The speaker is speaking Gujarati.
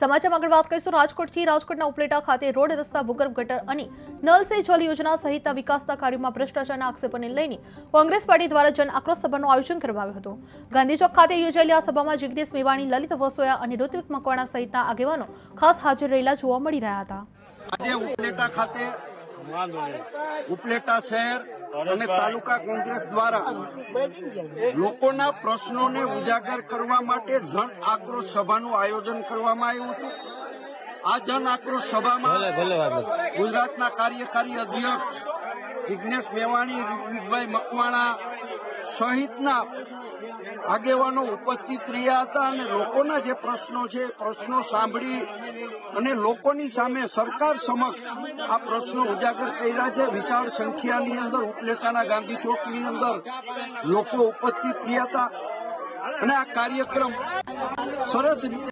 સમાચારમાં આગળ વાત કરીશું રાજકોટથી। રાજકોટના ઉપલેટા ખાતે રોડ રસ્તા ભૂગર્ભ ગટર અને નલ સે જલ યોજના સહિતના વિકાસના કાર્યોમાં ભ્રષ્ટાચારના આક્ષેપોને લઈને કોંગ્રેસ પાર્ટી દ્વારા જન આક્રોશ સભાનું આયોજન કરવામાં આવ્યું હતું। ગાંધી ચોક ખાતે યોજાયેલી આ સભામાં જિગ્નેશ મેવાણી, લલિત વસોયા અને ઋત્વિક મકવાણા સહિતના આગેવાનો ખાસ હાજર રહેલા જોવા મળી રહ્યા હતા। આજે ઉપલેટા ખાતે ઉપલેટા શહેર અને તાલુકા કોંગ્રેસ દ્વારા લોકોના પ્રશ્નોને ઉજાગર કરવા માટે જન આક્રોશ સભાનું આયોજન કરવામાં આવ્યું હતું। આ જન આક્રોશ સભામાં ગુજરાતના કાર્યકારી અધ્યક્ષ જિગ્નેશ મેવાણી, ઋત્વિકભાઈ મકવાણા સહિતના આગેવાનો ઉપસ્થિત રહ્યા હતા અને લોકોના જે પ્રશ્નો છે પ્રશ્નો સાંભળી અને લોકોની સામે સરકાર સમક્ષ આ પ્રશ્નો ઉજાગર કર્યા છે। વિશાળ સંખ્યાની અંદર ઉપલેટાના ગાંધી ચોકની અંદર લોકો ઉપસ્થિત રહ્યા હતા અને આ કાર્યક્રમ સરસ રીતે